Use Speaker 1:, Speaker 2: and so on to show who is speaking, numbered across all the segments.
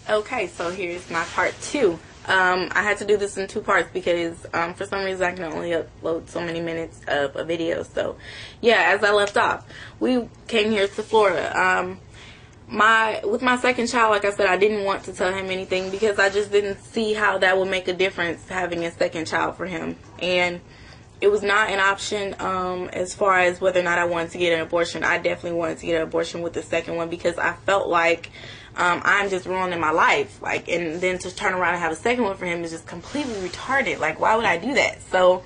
Speaker 1: Okay, so here's my part two. I had to do this in two parts because for some reason I can only upload so many minutes of a video. So yeah, as I left off, we came here to Florida. With my second child, like I said, I didn't want to tell him anything because I just didn't see how that would make a difference having a second child for him. And it was not an option as far as whether or not I wanted to get an abortion. I definitely wanted to get an abortion with the second one because I felt like I'm just ruining my life. Like, and then to turn around and have a second one for him is just completely retarded. Like, why would I do that? So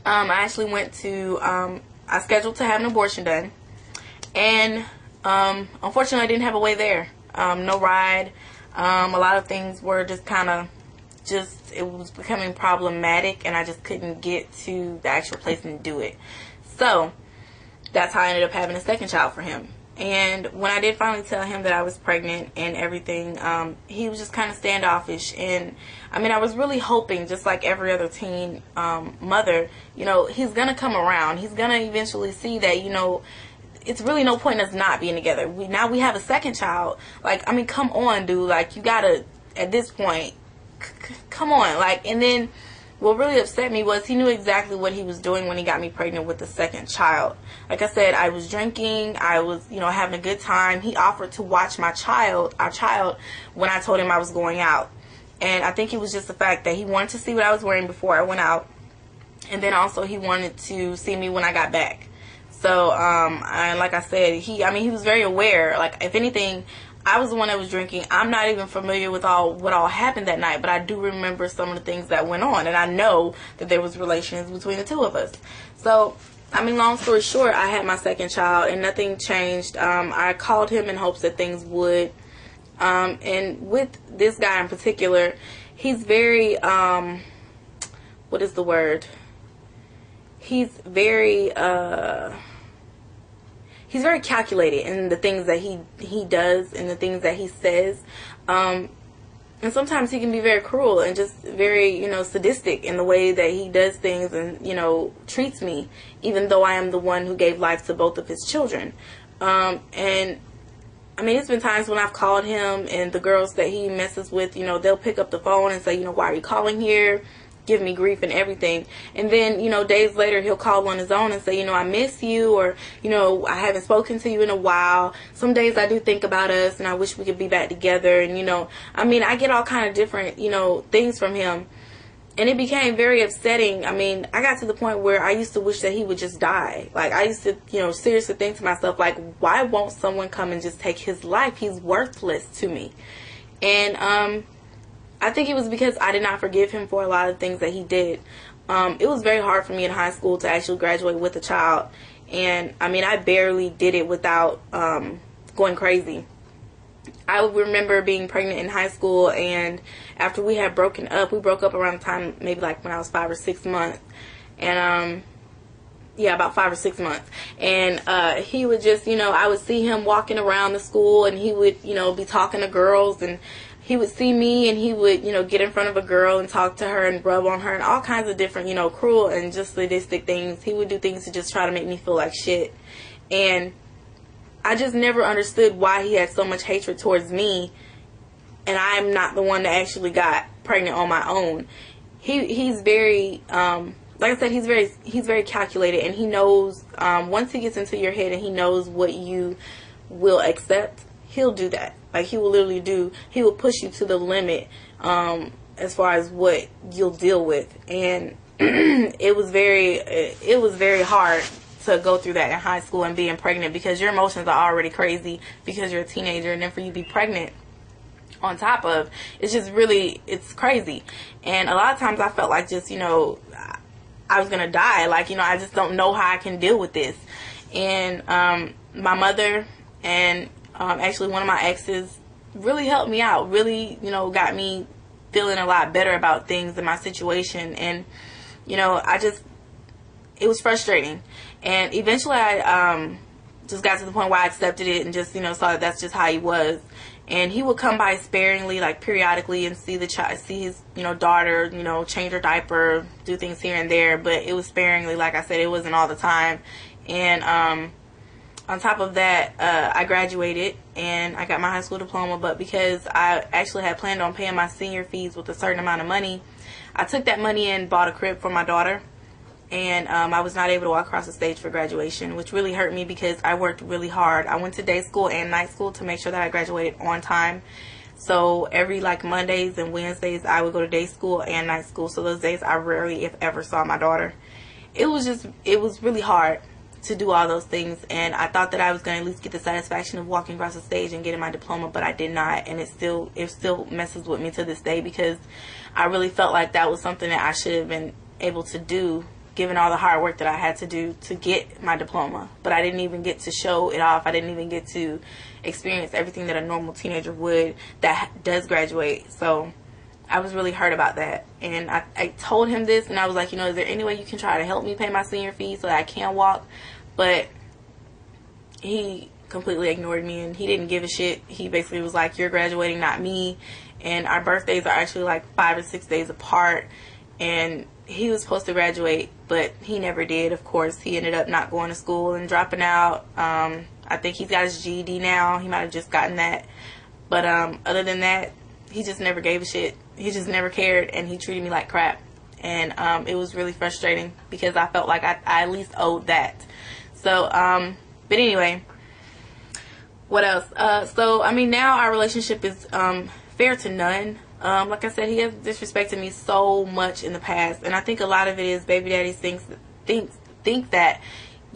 Speaker 1: I actually went to, I scheduled to have an abortion done. And unfortunately, I didn't have a way there. No ride. A lot of things were just kind of it was becoming problematic, and I just couldn't get to the actual place and do it. So that's how I ended up having a second child for him. And when I did finally tell him that I was pregnant and everything, he was just kind of standoffish. And I mean, I was really hoping, just like every other teen mother, you know, he's going to come around. He's going to eventually see that, you know, it's really no point in us not being together. Now we have a second child. Like, I mean, come on, dude. Like, you got to, at this point, come on. Like, and then what really upset me was he knew exactly what he was doing when he got me pregnant with the second child. Like I said, I was drinking. I was, you know, having a good time. He offered to watch our child, when I told him I was going out. And I think it was just the fact that he wanted to see what I was wearing before I went out. And then also he wanted to see me when I got back. So, and like I said, he was very aware. Like, if anything, I was the one that was drinking. I'm not even familiar with what all happened that night, but I do remember some of the things that went on, and I know that there was relations between the two of us. So, I mean, long story short, I had my second child, and nothing changed. I called him in hopes that things would. And with this guy in particular, he's very, what is the word? He's very calculated in the things that he does and the things that he says. And sometimes he can be very cruel and just very, you know, sadistic in the way that he does things and, you know, treats me, even though I am the one who gave life to both of his children. And I mean, it's been times when I've called him and the girls that he messes with, you know, they'll pick up the phone and say, you know, why are you calling here? Give me grief and everything. And then, you know, days later he'll call on his own and say, you know, I miss you, or, you know, I haven't spoken to you in a while. Some days I do think about us and I wish we could be back together. And, you know, I mean, I get all kind of different, you know, things from him. And it became very upsetting. I mean, I got to the point where I used to wish that he would just die. Like, I used to, you know, seriously think to myself, like, why won't someone come and just take his life? He's worthless to me. And, I think it was because I did not forgive him for a lot of things that he did. It was very hard for me in high school to actually graduate with a child. And, I mean, I barely did it without going crazy. I remember being pregnant in high school, and after we had broken up, we broke up around the time, maybe like when I was 5 or 6 months. And, yeah, about 5 or 6 months. And he would just, you know, I would see him walking around the school, and he would, you know, be talking to girls, and he would see me and he would, you know, get in front of a girl and talk to her and rub on her and all kinds of different, you know, cruel and just sadistic things. He would do things to just try to make me feel like shit. And I just never understood why he had so much hatred towards me, and I'm not the one that actually got pregnant on my own. He's very, like I said, he's very calculated, and he knows, once he gets into your head and he knows what you will accept, he'll do that. Like, he will literally he will push you to the limit as far as what you'll deal with. And it was very hard to go through that in high school and being pregnant, because your emotions are already crazy because you're a teenager, and then for you to be pregnant on top of, it's crazy. And a lot of times I felt like just, you know, I was gonna die. Like, you know, I just don't know how I can deal with this. And my mother and actually one of my exes really helped me out, really, you know, got me feeling a lot better about things in my situation. And, you know, it was frustrating. And eventually I just got to the point where I accepted it and just, you know, saw that that's just how he was. And he would come by sparingly, like periodically, and see his, you know, daughter, you know, change her diaper, do things here and there. But it was sparingly. Like I said, it wasn't all the time. And on top of that, I graduated and I got my high school diploma, but because I actually had planned on paying my senior fees with a certain amount of money, I took that money and bought a crib for my daughter, and I was not able to walk across the stage for graduation, which really hurt me because I worked really hard. I went to day school and night school to make sure that I graduated on time. So every like Mondays and Wednesdays I would go to day school and night school. So those days I rarely, if ever, saw my daughter. It was really hard to do all those things, and I thought that I was going to at least get the satisfaction of walking across the stage and getting my diploma, but I did not, and it still messes with me to this day because I really felt like that was something that I should have been able to do given all the hard work that I had to do to get my diploma. But I didn't even get to show it off. I didn't even get to experience everything that a normal teenager would that does graduate. So I was really hurt about that, and I told him this, and I was like, you know, is there any way you can try to help me pay my senior fee so that I can walk? But he completely ignored me, and he didn't give a shit. He basically was like, you're graduating, not me. And our birthdays are actually like 5 or 6 days apart, and he was supposed to graduate, but he never did. Of course, he ended up not going to school and dropping out. I think he's got his GED now. He might have just gotten that. But other than that, he just never gave a shit. He just never cared, and he treated me like crap. And it was really frustrating because I felt like I at least owed that. So, but anyway, what else? So, I mean, now our relationship is fair to none. Like I said, he has disrespected me so much in the past, and I think a lot of it is baby daddies think that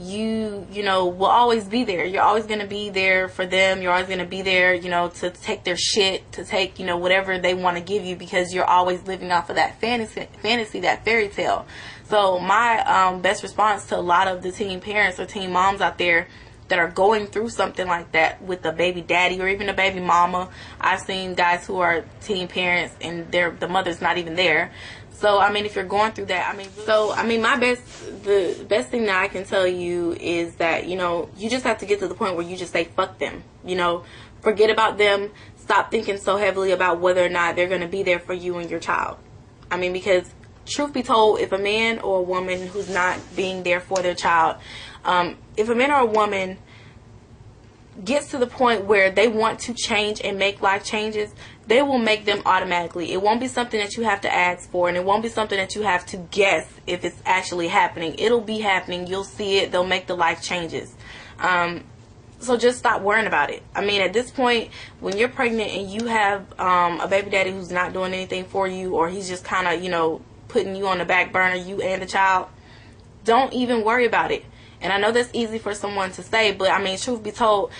Speaker 1: you know, will always be there. You're always going to be there for them. You're always going to be there, you know, to take their shit, to take, you know, whatever they want to give you, because you're always living off of that fantasy, that fairy tale. So my best response to a lot of the teen parents or teen moms out there that are going through something like that with a baby daddy or even a baby mama. I've seen guys who are teen parents and the mother's not even there. So, I mean, if you're going through that, the best thing that I can tell you is that, you know, you just have to get to the point where you just say, fuck them. You know, forget about them. Stop thinking so heavily about whether or not they're going to be there for you and your child. I mean, because truth be told, if a man or a woman who's not being there for their child, if a man or a woman gets to the point where they want to change and make life changes, they will make them automatically. It won't be something that you have to ask for, and it won't be something that you have to guess if it's actually happening. It'll be happening. You'll see it. They'll make the life changes. So just stop worrying about it. I mean, at this point, when you're pregnant and you have a baby daddy who's not doing anything for you, or he's just kind of, you know, putting you on the back burner, you and the child, don't even worry about it. And I know that's easy for someone to say, but I mean, truth be told,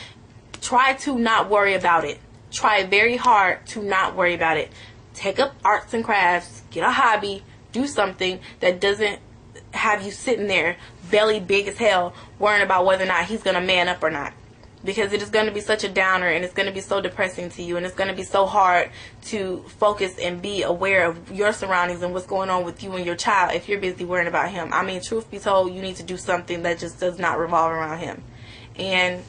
Speaker 1: try to not worry about it. Try very hard to not worry about it. Take up arts and crafts, get a hobby, do something that doesn't have you sitting there belly big as hell worrying about whether or not he's going to man up or not. Because it is going to be such a downer, and it's going to be so depressing to you, and it's going to be so hard to focus and be aware of your surroundings and what's going on with you and your child if you're busy worrying about him. I mean, truth be told, you need to do something that just does not revolve around him. And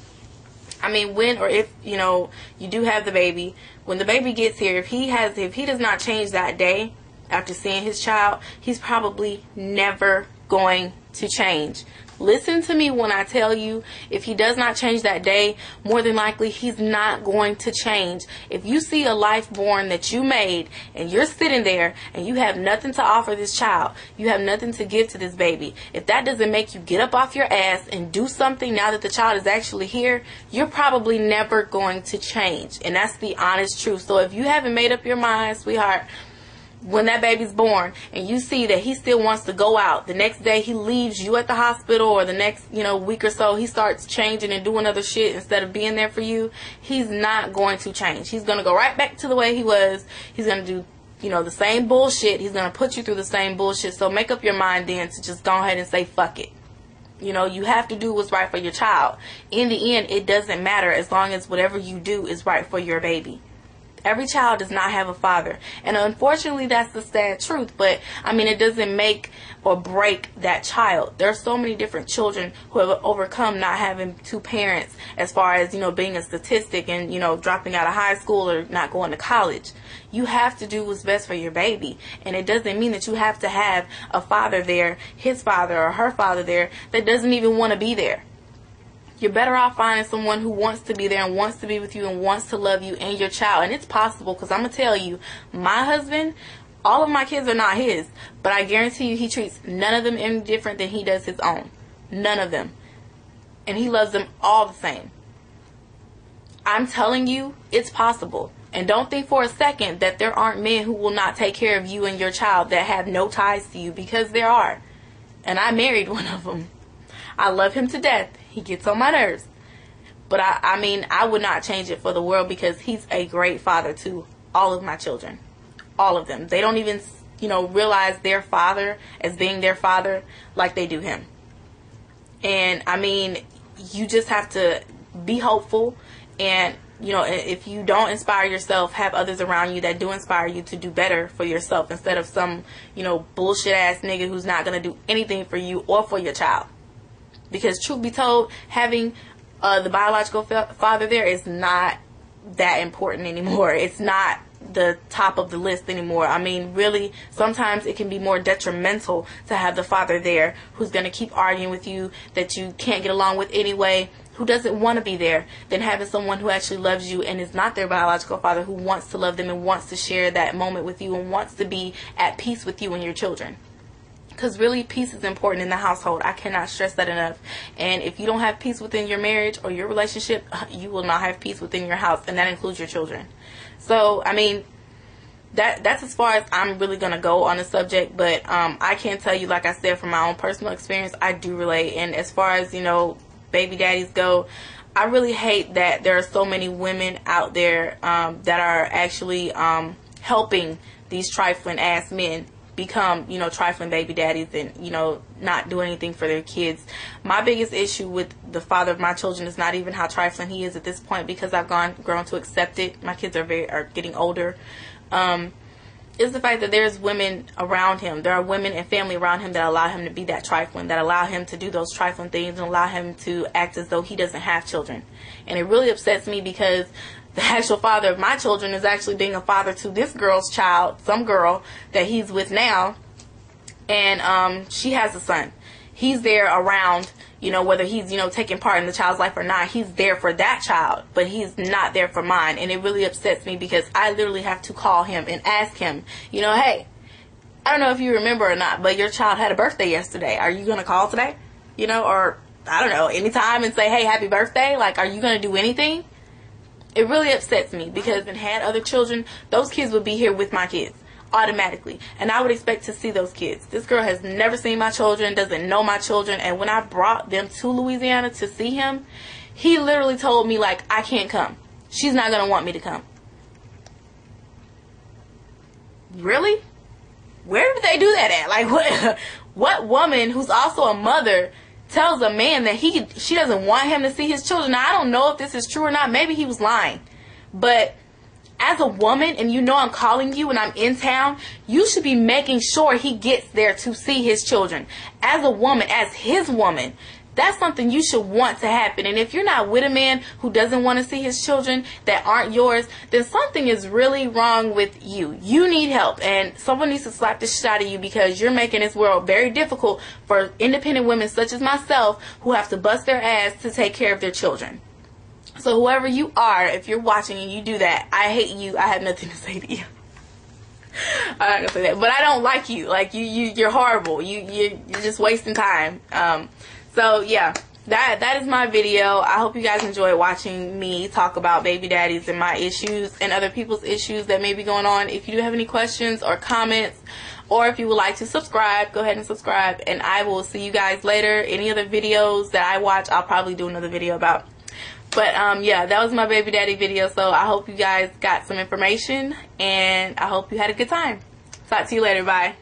Speaker 1: I mean, when or if, you know, you do have the baby, when the baby gets here, if he does not change that day after seeing his child, he's probably never going to change. Listen to me when I tell you, if he does not change that day, more than likely he's not going to change. If you see a life born that you made and you're sitting there and you have nothing to offer this child, you have nothing to give to this baby, if that doesn't make you get up off your ass and do something now that the child is actually here, you're probably never going to change. And that's the honest truth. So if you haven't made up your mind, sweetheart, when that baby's born and you see that he still wants to go out, the next day he leaves you at the hospital, or the next, you know, week or so he starts changing and doing other shit instead of being there for you, he's not going to change. He's going to go right back to the way he was. He's going to do, you know, the same bullshit. He's going to put you through the same bullshit. So make up your mind then to just go ahead and say fuck it. You know, you have to do what's right for your child. In the end, it doesn't matter as long as whatever you do is right for your baby. Every child does not have a father. And unfortunately, that's the sad truth. But, I mean, it doesn't make or break that child. There are so many different children who have overcome not having two parents, as far as, you know, being a statistic and, you know, dropping out of high school or not going to college. You have to do what's best for your baby. And it doesn't mean that you have to have a father there, his father or her father there, that doesn't even want to be there. You're better off finding someone who wants to be there and wants to be with you and wants to love you and your child. And it's possible, because I'm going to tell you, my husband, all of my kids are not his, but I guarantee you he treats none of them any different than he does his own. None of them. And he loves them all the same. I'm telling you, it's possible. And don't think for a second that there aren't men who will not take care of you and your child that have no ties to you, because there are. And I married one of them. I love him to death. He gets on my nerves. But I mean, I would not change it for the world, because he's a great father to all of my children. All of them. They don't even, realize their father as being their father like they do him. And I mean, you just have to be hopeful. And, if you don't inspire yourself, have others around you that do inspire you to do better for yourself, instead of some, bullshit ass nigga who's not going to do anything for you or for your child. Because truth be told, having the biological father there is not that important anymore. It's not the top of the list anymore. I mean, really, sometimes it can be more detrimental to have the father there who's going to keep arguing with you, that you can't get along with anyway, who doesn't want to be there, than having someone who actually loves you and is not their biological father, who wants to love them and wants to share that moment with you and wants to be at peace with you and your children. Because really, peace is important in the household. I cannot stress that enough. And if you don't have peace within your marriage or your relationship, you will not have peace within your house, and that includes your children. So, I mean, that's as far as I'm really going to go on the subject. But I can tell you, like I said, from my own personal experience, I do relate. And as far as, baby daddies go, I really hate that there are so many women out there that are actually helping these trifling ass men become, trifling baby daddies and, not do anything for their kids. My biggest issue with the father of my children is not even how trifling he is at this point, because I've grown to accept it. My kids are getting older. Is the fact that there's women around him. There are women and family around him that allow him to be that trifling, that allow him to do those trifling things and allow him to act as though he doesn't have children. And it really upsets me, because the actual father of my children is actually being a father to this girl's child, some girl that he's with now, and she has a son. He's there around, whether he's, taking part in the child's life or not, he's there for that child, but he's not there for mine. And it really upsets me, because I literally have to call him and ask him, hey, I don't know if you remember or not, but your child had a birthday yesterday. Are you going to call today? Or, I don't know, anytime, and say, hey, happy birthday? Like, are you going to do anything? It really upsets me, because if I had other children, those kids would be here with my kids automatically, and I would expect to see those kids. This girl has never seen my children, doesn't know my children, and when I brought them to Louisiana to see him, he literally told me, like, I can't come. She's not going to want me to come. Really? Where did they do that at? Like, what woman who's also a mother tells a man that she doesn't want him to see his children? Now, I don't know if this is true or not. Maybe he was lying. But as a woman, and I'm calling you and I'm in town, you should be making sure he gets there to see his children. As a woman, as his woman, that's something you should want to happen. And if you're not with a man who doesn't want to see his children that aren't yours, then something is really wrong with you. You need help, and someone needs to slap the shit out of you, because you're making this world very difficult for independent women such as myself, who have to bust their ass to take care of their children. So whoever you are, if you're watching and you do that, I hate you. I have nothing to say to you. I'm not gonna say that, but I don't like you. Like, you're horrible. You're just wasting time. So yeah, that is my video. I hope you guys enjoy watching me talk about baby daddies and my issues and other people's issues that may be going on. If you do have any questions or comments, or if you would like to subscribe, go ahead and subscribe, and I will see you guys later. Any other videos that I watch, I'll probably do another video about. But yeah, that was my baby daddy video. So I hope you guys got some information, and I hope you had a good time. Talk to you later. Bye.